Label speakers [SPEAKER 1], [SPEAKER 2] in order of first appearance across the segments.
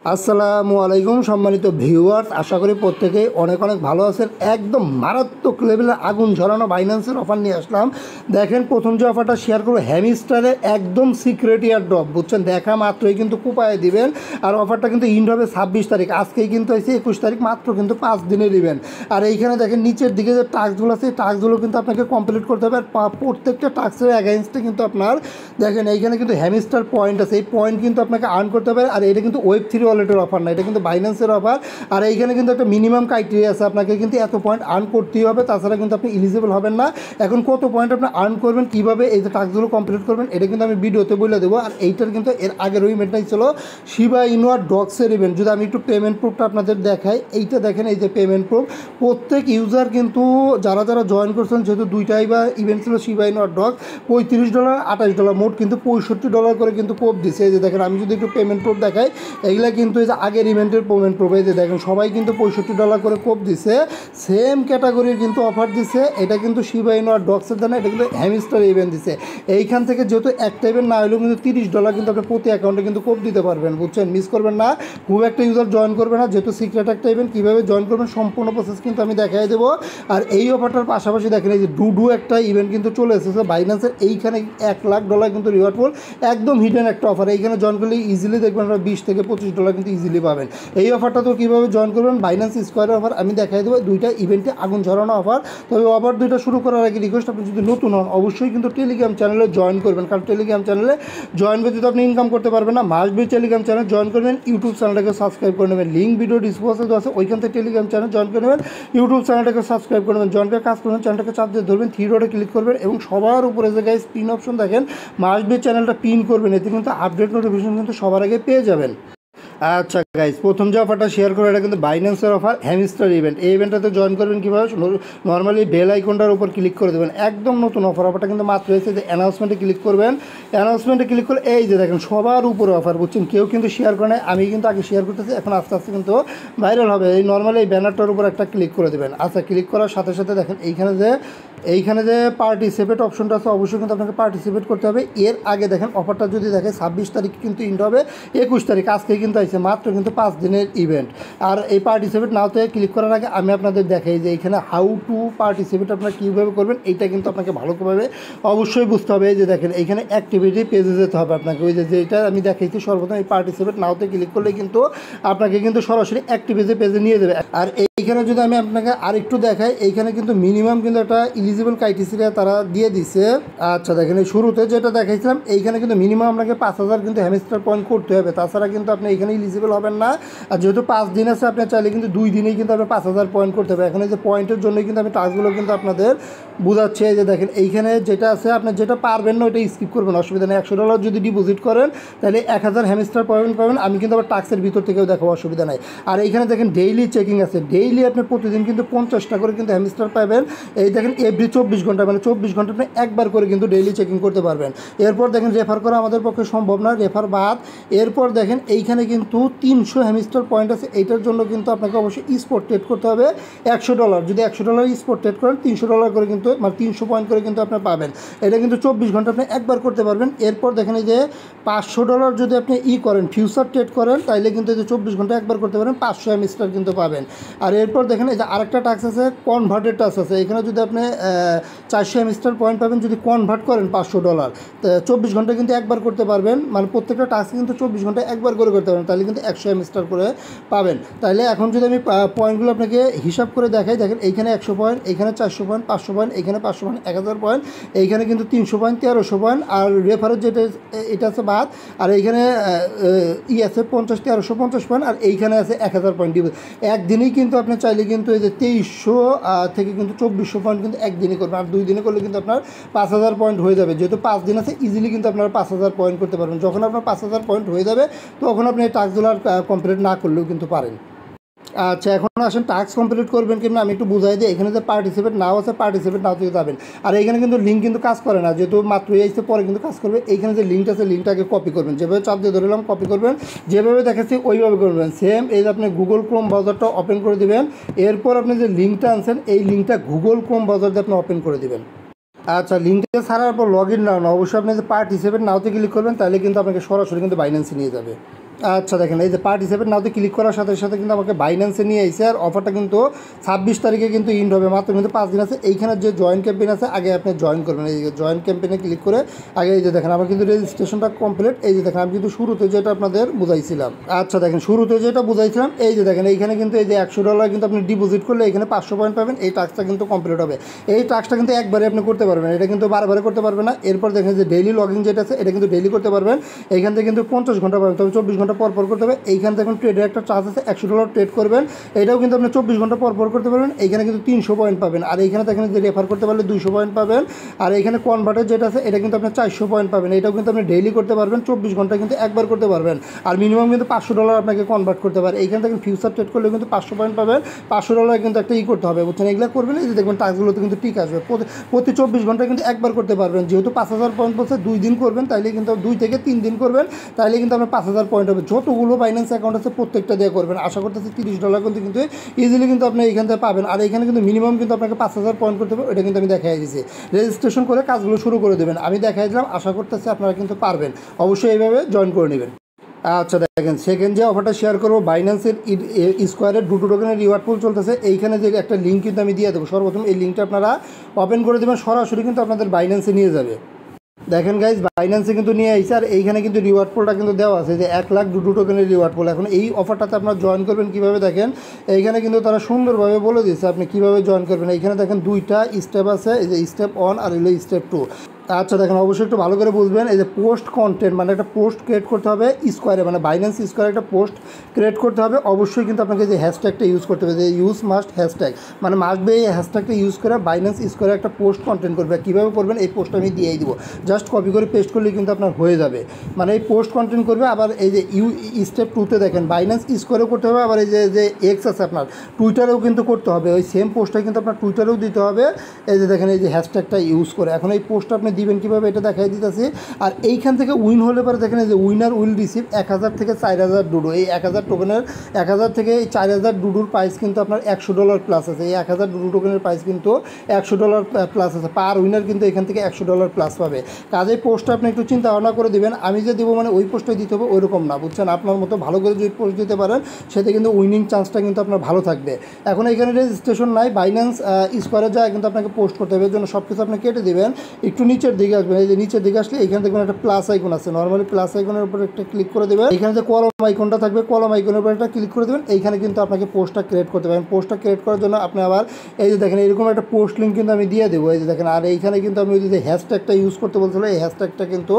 [SPEAKER 1] আসসালামু আলাইকুম সম্মানিত ভিউয়ার্স, আশা করি প্রত্যেকেই অনেক অনেক ভালো আছেন। একদম মারাত্মক লেভেলের আগুন ঝরানো বাইন্যান্সের অফার নিয়ে আসলাম। দেখেন, প্রথম যে অফারটা শেয়ার করবো হ্যামিস্টারের একদম সিক্রেট ইয়ার ড্রপ, বুঝছেন, দেখা মাত্রই কিন্তু কুপায়ে দিবেন। আর অফারটা কিন্তু ইন্ড হবে 26 তারিখ, আজকেই কিন্তু হয়েছে 21 তারিখ, মাত্র কিন্তু 5 দিনের ইভেন্ট। আর এইখানে দেখেন নিচের দিকে যে টাস্কগুলো আছে, টাস্কগুলো কিন্তু আপনাকে কমপ্লিট করতে হবে। আর প্রত্যেকটা টাস্কের অ্যাগেনস্টে কিন্তু আপনার দেখেন এইখানে কিন্তু হ্যামিস্টার পয়েন্ট আছে, এই পয়েন্ট কিন্তু আপনাকে আর্ন করতে হবে। আর এটা কিন্তু ওয়েব3 ওয়ালেটের অফার না, এটা কিন্তু বাইন্যান্সের অফার। আর এইখানে কিন্তু একটা মিনিমাম ক্রাইটেরিয়া আছে, আপনাকে কিন্তু এত পয়েন্ট আর্ন করতেই হবে, তাছাড়া কিন্তু আপনি এলিজিবল হবেন না। এখন কত পয়েন্ট আপনি আর্ন করবেন, কীভাবে এই যে টাস্কগুলো কমপ্লিট করবেন, এটা কিন্তু আমি ভিডিওতে বলে দেবো। আর এইটার কিন্তু এর আগের ইভেন্টটাই ছিল শিবা ইনু আর ডগসের ইভেন্ট। যদি আমি একটু পেমেন্ট প্রুফটা আপনাদের দেখাই, এইটা দেখেন, এই যে পেমেন্ট প্রুফ, প্রত্যেক ইউজার কিন্তু যারা যারা জয়েন করছেন, যেহেতু দুইটাই বা ইভেন্ট ছিল শিবা ইনু আর ডগ, $35 $28 মোট কিন্তু $65 করে কিন্তু কোপ দিছে। এই যে দেখেন, আমি যদি একটু পেমেন্ট প্রুফ দেখাই, এইগুলা কিন্তু এই যে আগের ইভেন্টের পেমেন্ট প্রুফ। এই যে দেখেন, সবাই কিন্তু $65 করে কোপ দিছে, সেম ক্যাটাগরির কিন্তু অফার দিছে। এটা কিন্তু শিবা ইনু আর ডগসের জন্য, এটা কিন্তু হ্যামিস্টার ইভেন্ট দিছে। এইখান থেকে যেহেতু একটা ইভেন্ট না হলেও কিন্তু $30 কিন্তু আপনি প্রতি অ্যাকাউন্টে কিন্তু কোপ দিতে পারবেন, বুঝছেন, মিস করবেন না। খুব একটা ইউজার জয়েন করবে না, যেহেতু সিক্রেট একটা ইভেন্ট। কীভাবে জয়েন করবেন সম্পূর্ণ প্রসেস কিন্তু আমি দেখাই দেবো। আর এই অফারটার পাশাপাশি দেখেন, এই যে ডুডু একটা ইভেন্ট কিন্তু চলে এসেছে বাইন্যান্সের। এইখানে $1,00,000 কিন্তু রিওয়ার্ড ফুল, একদম হিডেন একটা অফার। এইখানে জয়েন করলে ইজিলি দেখবেন আপনারা $20 থেকে $25 কিন্তু ইজিলি পাবেন। এই অফারটা তো কীভাবে জয়েন করবেন, বাইন্যান্স স্কোয়ারের অফার আমি দেখাই দেবো। দুইটা ইভেন্টে আগুন ঝরানো অফার। তবে অফার দুইটা শুরু করার আগে রিকোয়েস্ট, আপনি যদি নতুন হন অবশ্যই কিন্তু টেলিগ্রাম চ্যানেলে জয়েন করবেন, কারণ টেলিগ্রাম চ্যানেলে জয়েন করতে তো আপনি ইনকাম করতে পারবেন না। Must be Telegram channel join করবেন, ইউটিউব চ্যানেলটাকে সাবস্ক্রাইব করে নেবেন। লিঙ্ক ভিডিও ডিসক্রিপশনে দেওয়া আছে, ওইখান থেকে টেলিগ্রাম চ্যানেল জয়েন করে নেবেন, ইউটিউব চ্যানেলটাকে সাবস্ক্রাইব করে নেবেন। জয়েন করে কাজ করবেন, চ্যানেলটাকে চাপ দিয়ে ধরবেন, থ্রি ডটে ক্লিক করবেন এবং সবার উপরে যে গাইস পিন অপশন দেখেন, মাস্ট বি চ্যানেলটা পিন করবেন, এতে কিন্তু আপডেট নোটিফিকেশন কিন্তু সবার আগে পেয়ে যাবেন। আচ্ছা গাইজ, প্রথম যে অফারটা শেয়ার করো, এটা কিন্তু বাইন্যান্সের অফার হ্যামিস্টার ইভেন্ট। এই ইভেন্টটাতে জয়েন করবেন কীভাবে, নর্মালি বেল আইকনটার উপর ক্লিক করে দেবেন, একদম নতুন অফার। অফারটা কিন্তু মাত্র হয়েছে, যে অ্যানাউন্সমেন্টে ক্লিক করবেন। অ্যানাউন্সমেন্টে ক্লিক করে এই যে দেখেন সবার উপরে অফার, বুঝছেন, কেউ কিন্তু শেয়ার করে নাই, আমি কিন্তু আগে শেয়ার করতেছি, এখন আস্তে আস্তে কিন্তু ভাইরাল হবে। এই নর্মালি এই ব্যানারটার উপর একটা ক্লিক করে দেবেন। আচ্ছা, ক্লিক করার সাথে সাথে দেখেন এইখানে যে পার্টিসিপেট অপশনটা আছে, অবশ্যই কিন্তু আপনাকে পার্টিসিপেট করতে হবে। এর আগে দেখেন অফারটা যদি দেখে 26 তারিখ কিন্তু ইন্ড হবে 21 তারিখ, আজকে কিন্তু আছে মাত্র কিন্তু 5 দিনের ইভেন্ট। আর এই পার্টিসিপেট নাওতে ক্লিক করার আগে আমি আপনাদের দেখাই যে এইখানে হাউ টু পার্টিসিপেট আপনারা কীভাবে করবেন, এইটা কিন্তু আপনাকে ভালোভাবে অবশ্যই বুঝতে হবে। এই যে দেখেন, এইখানে অ্যাক্টিভিটি পেজে যেতে হবে আপনাকে, ওই যেটা আমি দেখাইছি সর্বপ্রথম, এই পার্টিসিপেট নাওতে ক্লিক করলে কিন্তু আপনাকে কিন্তু সরাসরি অ্যাক্টিভিটি পেজে নিয়ে যাবে। আর এইখানে যদি আমি আপনাকে আরেকটু দেখাই, এইখানে কিন্তু মিনিমাম কিন্তু একটা এলিজিবল ক্রাইটেরিয়া তারা দিয়ে দিছে। আচ্ছা দেখেন, এই শুরুতে যেটা দেখাইছিলাম, এইখানে কিন্তু মিনিমাম আপনাকে 5,000 কিন্তু হ্যামিস্টার পয়েন্ট করতে হবে, তাছাড়া কিন্তু আপনি এখানে এলিজিবল হবেন না। আর যেহেতু 5 দিন আছে, আপনি চাইলে কিন্তু 2 দিনেই কিন্তু আপনি 5,000 পয়েন্ট করতে হবে। এখন এই যে পয়েন্টের জন্যই কিন্তু আমি টাস্কগুলো কিন্তু আপনাদের বোঝাচ্ছি। এই যে দেখেন, এইখানে যেটা আছে, আপনি যেটা পারবেন না ওইটা স্কিপ করবেন, অসুবিধা নেই। $100 যদি ডিপোজিট করেন তাহলে 1000 হ্যামিস্টার পয়েন্ট পাবেন। আমি কিন্তু আবার টাস্কের ভিতর থেকেও দেখাবো, অসুবিধা নাই। আর এইখানে দেখেন ডেইলি চেকিং আছে, ডেইলি আপনি প্রতিদিন কিন্তু 50টা করে কিন্তু হ্যামিস্টার পাবেন। এই দেখেন এভরি 24 ঘন্টা, মানে 24 ঘন্টা আপনি একবার করে কিন্তু ডেইলি চেকিং করতে পারবেন। এরপর দেখেন রেফার করা আমাদের পক্ষে সম্ভব না, রেফার বাদ। এরপর দেখেন এইখানে কিন্তু 300 হ্যামিস্টার পয়েন্ট আছে, এইটার জন্য কিন্তু আপনাকে অবশ্যই স্পট ট্রেড করতে হবে $100। যদি $100 স্পট ট্রেড করেন $300 করে কিন্তু, মানে 300 পয়েন্ট করে কিন্তু আপনি পাবেন। এটা কিন্তু 24 ঘন্টা আপনি একবার করতে পারবেন। এরপর দেখেন এই যে $500 যদি আপনি করেন, ফিউচার ট্রেড করেন, তাইলে কিন্তু এই যে 24 ঘন্টা একবার করতে পারেন, 500 হ্যামিস্টার কিন্তু পাবেন। আর এরপর দেখেন এই যে আরেকটা টাস্ক আছে, কনভার্টেড টাস্ক আছে। এখানে যদি আপনি 400 হ্যামিস্টার পয়েন্ট পাবেন যদি কনভার্ট করেন $500, 24 ঘন্টা কিন্তু একবার করতে পারবেন। মানে প্রত্যেকটা টাস্ক কিন্তু 24 ঘন্টা একবার করে করতে পারবেন, তাহলে কিন্তু 100 হ্যামিস্টার করে পাবেন। তাইলে এখন যদি আমি পয়েন্টগুলো আপনাকে হিসাব করে দেখাই, দেখেন এইখানে 100 পয়েন্ট, এইখানে 400 পয়েন্ট, 500 পয়েন্ট, এইখানে 500 পয়েন্ট, 1000 পয়েন্ট, এইখানে কিন্তু 300 পয়েন্ট, 1300 পয়েন্ট। আর রেফারের যেটা এটা আছে বাদ। আর এইখানে আছে 1350 পয়েন্ট, আর এইখানে আছে 1000 পয়েন্ট। একদিনেই কিন্তু আপনি চাইলে কিন্তু এই যে 2300 থেকে কিন্তু 2400 পয়েন্ট কিন্তু একদিনই করবেন। আর 2 দিনে করলে কিন্তু আপনার 5000 পয়েন্ট হয়ে যাবে। যেহেতু 5 দিন আছে, ইজিলি কিন্তু আপনারা 5000 পয়েন্ট করতে পারবেন। যখন আপনার 5000 পয়েন্ট হয়ে যাবে, তখন আপনি এই টাস্কগুলো আর কমপ্লিট না করলেও কিন্তু পারেন। আচ্ছা, এখন আসেন টাস্ক কমপ্লিট করবেন কিনা আমি একটু বুঝাই দিই। এখানে যে পার্টিসিপেট নাও আছে, পার্টিসিপেট নাও থেকে যাবেন। আর এখানে কিন্তু লিঙ্ক কিন্তু কাজ করে না, যেহেতু মাত্রই আসছে, পরে কিন্তু কাজ করবে। এইখানে যে লিঙ্কটা আছে, লিঙ্কটাকে কপি করবেন, যেভাবে চাপ দিয়ে ধরলাম কপি করবেন, যেভাবে দেখাচ্ছি ওইভাবে করবেন। সেম এই যে আপনি গুগল ক্রোম ব্রাউজারটা ওপেন করে দেবেন। এরপর আপনি যে লিঙ্কটা আনছেন, এই লিঙ্কটা গুগল ক্রোম ব্রাউজার দিয়ে আপনি ওপেন করে দেবেন। আচ্ছা, লিঙ্কটা ছাড়ার পর লগ ইন নাও না, অবশ্যই আপনি যে পার্টিসিপেট নাওতে ক্লিক করবেন, তাহলে কিন্তু আপনাকে সরাসরি কিন্তু বাইন্যান্সে নিয়ে যাবে। আচ্ছা দেখেন এই যে পার্টিসিপেট নাওতে ক্লিক করার সাথে সাথে কিন্তু আমাকে বাইন্যান্সে নিয়ে এসেছে। আর অফারটা কিন্তু 26 তারিখে কিন্তু ইন্ড হবে, মাত্র কিন্তু 5 দিন আছে। এইখানে যে জয়েন ক্যাম্পেইন আছে আগে আপনি জয়েন করবেন। এই যে জয়েন ক্যাম্পেইনে ক্লিক করে আগে এই যে দেখেন আমার কিন্তু রেজিস্ট্রেশনটা কমপ্লিট। এই যে দেখেন আমি কিন্তু শুরুতে যেটা আপনাদের বুঝাইছিলাম, আচ্ছা দেখেন শুরুতে যেটা বুঝাইছিলাম এই যে দেখেন এইখানে কিন্তু এই যে $100 কিন্তু আপনি ডিপোজিট করলে এখানে 500 পয়েন্ট পাবেন। এই টাস্কটা কিন্তু কমপ্লিট হবে। এই টাস্কটা কিন্তু একবারে আপনি করতে পারবেন, এটা কিন্তু বারবার করতে পারবেন না। এরপর দেখেন যে ডেইলি লগইন যেটা আছে এটা কিন্তু ডেইলি করতে পারবেন। এইখান থেকে কিন্তু 50 ঘন্টা পাবেন, তবে 24 ঘন্টা পর পর করতে হবে। এইখান থেকে ট্রেডের একটা চার্জ আছে, $100 ট্রেড করবেন, এটাও কিন্তু আপনি 24 ঘন্টা পর পর করতে পারবেন। এইখানে কিন্তু 300 পয়েন্ট পাবেন। আর এইখানে দেখেন যে রেফার করতে পারলে 200 পয়েন্ট পাবেন। আর এইখানে কনভার্টার যেটা আছে এটা কিন্তু আপনি 400 পয়েন্ট পাবেন। এটাও কিন্তু আপনি ডেইলি করতে পারবেন, 24 ঘন্টা কিন্তু একবার করতে পারবেন। আর মিনিমাম কিন্তু $500 আপনাকে কনভার্ট করতে পারে। এইখান থেকে ফিউচার ট্রেড করলে কিন্তু 500 পয়েন্ট পাবেন। $500 কিন্তু একটা করতে হবে, বুঝছেন? এগুলো করবেন, এই যে দেখবেন টাস্কগুলোতে কিন্তু ঠিক আসবে। প্রতি 24 ঘন্টা কিন্তু একবার করতে পারবেন। যেহেতু 5000 পয়েন্ট বলছে 2 দিন করবেন, তাইলে কিন্তু 2 থেকে 3 দিন করবেন, তাইলে কিন্তু আপনার 5000 পয়েন্ট হবে। যতগুলো বাইন্যান্স অ্যাকাউন্ট আছে প্রত্যেকটা দিয়ে করবেন। আশা করতেছি $30 কিন্তু ইজিলি কিন্তু আপনি এইখান থেকে পাবেন। আর এখানে কিন্তু মিনিমাম কিন্তু আপনাকে 5000 পয়েন্ট করতে হবে, এটা কিন্তু আমি দেখাই দিয়েছি। রেজিস্ট্রেশন করে কাজগুলো শুরু করে দেবেন, আমি দেখাই দিলাম। আশা করতেছি আপনারা কিন্তু পারবেন, অবশ্যই এইভাবে জয়েন করে নেবেন। আচ্ছা দেখেন সেকেন্ড যে অফারটা শেয়ার করবো, বাইন্যান্সের স্কোয়ারের 2 টোকেনের রিওয়ার্ড পুল চলতেছে। এইখানে যে একটা লিঙ্ক কিন্তু আমি দিয়ে দেবো, সর্বপ্রথম এই লিঙ্কটা আপনারা ওপেন করে দেবেন, সরাসরি কিন্তু আপনাদের বাইন্যান্সে নিয়ে যাবে। দেখেন গাইজ বাইন্যান্সে কিন্তু নিয়ে আইসে। আর এইখানে কিন্তু রিওয়ার্ড পোলটা কিন্তু দেওয়া আছে যে 1 লাখ 2 টোকেনের রিওয়ার্ড পোল। এখন এই অফারটাতে আপনারা জয়েন করবেন কীভাবে দেখেন, এইখানে কিন্তু তারা সুন্দরভাবে বলে দিচ্ছে আপনি কীভাবে জয়েন করবেন। এইখানে দেখেন 2টা স্টেপ আছে, এই যে স্টেপ 1 আর হলো স্টেপ 2। আচ্ছা দেখেন অবশ্যই একটু ভালো করে বুঝবেন। এই যে পোস্ট কন্টেন্ট মানে একটা পোস্ট ক্রিয়েট করতে হবে স্কোয়ারে, মানে বাইন্যান্স স্কোয়ারে একটা পোস্ট ক্রিয়েট করতে হবে। অবশ্যই কিন্তু আপনাকে যে হ্যাশট্যাগটা ইউজ করতে হবে, যে ইউজ মাস্ট হ্যাশট্যাগ, মানে মাস্ট বি এই হ্যাশট্যাগটা ইউজ করে বাইন্যান্স স্কোয়ারে একটা পোস্ট কন্টেন্ট করবে। কীভাবে করবেন এই পোস্ট আমি দিয়েই দিব, জাস্ট কপি করে পেস্ট করলে কিন্তু আপনার হয়ে যাবে। মানে এই পোস্ট কন্টেন্ট করবে। আবার এই যে স্টেপ 2তে দেখেন বাইন্যান্স স্কোয়ারেও করতে হবে, আবার এই যে এক্স আছে আপনার টুইটারেও কিন্তু করতে হবে। ওই সেম পোস্টটা কিন্তু আপনার টুইটারেও দিতে হবে। এই যে দেখেন এই যে হ্যাশট্যাগটা ইউজ করে। এখন এই পোস্টটা আপনি দিবেন কীভাবে এটা দেখাই দিতেছি। আর এইখান থেকে উইন হলে পরে দেখেন যে উইনার উইল রিসিভ 1000 থেকে 4000 ডুডু। এই 1000 টোকেনের 1000 থেকে এই 4000 ডুডুর প্রাইস কিন্তু আপনার $100 প্লাস আছে। এই 1000 ডুডু টোকেনের প্রাইস কিন্তু $100 প্লাস আছে। পার উইনার কিন্তু এখান থেকে $100 প্লাস পাবে। কাজেই পোস্টটা আপনি একটু চিন্তা ভাবনা করে দেবেন। আমি যে দেবো মানে ওই পোস্টটাই দিতে হবে ওইরকম না, বুঝছেন? আপনার মতো ভালো করে যদি পোস্ট দিতে পারেন সেটা কিন্তু উইনিং চান্সটা কিন্তু আপনার ভালো থাকবে। এখন এখানে রেজিস্ট্রেশন নাই, বাইন্যান্স স্কোয়ারে যায় কিন্তু আপনাকে পোস্ট করতে হবে। এর জন্য সব কিছু আপনি কেটে দেবেন, একটু নিচের দিকে আসবেন। এই যে নিচের দিকে আসলে এখানে দেখবেন একটা প্লাস আইকন আছে, নর্মালি প্লাস আইকনের উপর একটা ক্লিক করে দেবেন। এখানে যে কলম আইকনটা থাকবে কলম আইকনের উপর একটা ক্লিক করে দেবেন। এইখানে কিন্তু আপনাকে পোস্টটা ক্রিয়েট করতে পারেন। পোস্টটা ক্রিয়েট করার জন্য আপনি আবার এই যে দেখেন এরকম একটা পোস্ট লিঙ্ক কিন্তু আমি দিয়ে দেবো। এই যে দেখেন, আর এইখানে কিন্তু আমি ওই যে হ্যাশট্যাগটা ইউজ করতে বলছিলাম, এই হ্যাশট্যাগটা কিন্তু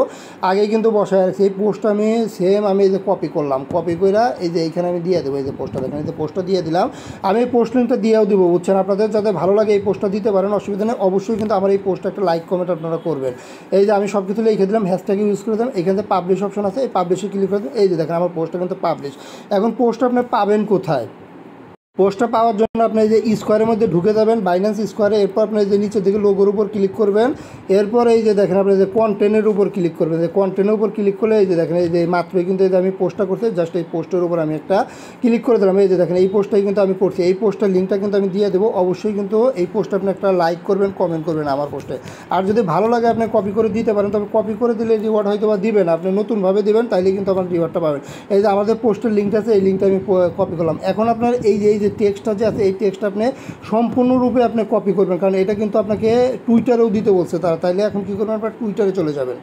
[SPEAKER 1] আগেই কিন্তু বসায় রাখছি। এই পোস্টটা আমি সেম আমি এই যে কপি করলাম, কপি করে এই যে এইখানে আমি দিয়ে দেবো। এই যে পোস্টটা দেখেন, এই যে পোস্টটা দিয়ে দিলাম। আমি এই পোস্ট লিঙ্কটা দিয়েও দেবো, বুঝছেন? আপনাদের যাতে ভালো লাগে এই পোস্টটা দিতে পারেন, অসুবিধা নেই। অবশ্যই কিন্তু আমার এই পোস্টটা একটা লাইক কমেন্ট আপনারা করবেন। এই যে আমি সব কিছু লিখে দিলাম, হ্যাশট্যাগ ইউজ করে দিলাম। এখানে যে পাবলিশ অপশন আছে এই পাবলিশে ক্লিক করে দিলাম। এই যে দেখেন আমার পোস্টটা কিন্তু পাবলিশ। এখন পোস্টটা আপনি পাবেন কোথায়? পোস্টটা পাওয়ার জন্য আপনি এই যে স্কোয়ারের মধ্যে ঢুকে যাবেন, বাইন্যান্স স্কোয়ারে। এরপর আপনি যে নিচের দিকে লোগোর উপর ক্লিক করবেন। এরপর এই যে দেখেন আপনি যে কন্টেন্টের উপর ক্লিক করবেন। যে কন্টেন্টের উপর ক্লিক করলে এই যে দেখেন এই যে মাত্রই কিন্তু এই যে আমি পোস্টটা করছি, জাস্ট এই পোস্টের উপর আমি একটা ক্লিক করে দিলাম। এই যে দেখেন এই পোস্টটাই কিন্তু আমি করছি। এই পোস্টের লিঙ্কটা কিন্তু আমি দিয়ে দেবো। অবশ্যই কিন্তু এই পোস্টটা আপনি একটা লাইক করবেন, কমেন্ট করবেন আমার পোস্টে। আর যদি ভালো লাগে আপনি কপি করে দিতে পারেন, তবে কপি করে দিলে রিওয়ার্ড হয়তো বা দিবেন, আপনি নতুনভাবে দিবেন, তাইলে কিন্তু আপনার রিওয়ার্ডটা পাবেন। এই যে আমাদের পোস্টের লিঙ্কটা আছে, এই লিঙ্কটা আমি কপি করলাম। এখন আপনার এই যে টেক্সটটা যে আছে এই টেক্সটটা আপনি সম্পূর্ণরূপে আপনি কপি করবেন, কারণ এটা কিন্তু আপনাকে টুইটারেও দিতে বলছে তারা। তাইলে এখন কী করবেন, আপনার টুইটারে চলে যাবেন।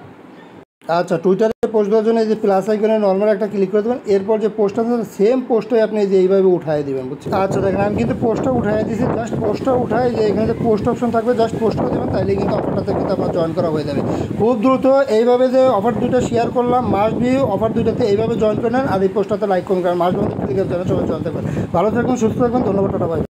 [SPEAKER 1] আচ্ছা, টুইটারে পোস্ট দেওয়ার জন্য এই যে প্লাস আইকনে নর্মাল একটা ক্লিক করে দেবেন। এরপর যে পোস্টটা আছে সেম পোস্টটাই আপনি যে এইভাবে উঠাই দেবেন, বুঝছেন? আচ্ছা দেখেন আমি কিন্তু পোস্টটা উঠাই দিয়েছি। জাস্ট পোস্টটা উঠাই যে এখানে যে পোস্ট অপশন থাকবে জাস্ট পোস্ট করে দেবেন, তাইলে কিন্তু অফারটাতে কিন্তু আপনার জয়েন করা হয়ে যাবে খুব দ্রুত। এইভাবে যে অফার দুইটা শেয়ার করলাম, মাস্ট বি অফার দুইটাতে এইভাবে জয়েন করে নেন। আর এই পোস্টটাতে লাইক করুন, কারণ মাস্ট বি ক্লিক করে সবাই চলতে পারেন। ভালো থাকবেন, সুস্থ থাকবেন, ধন্যবাদ, টাটা, বাই।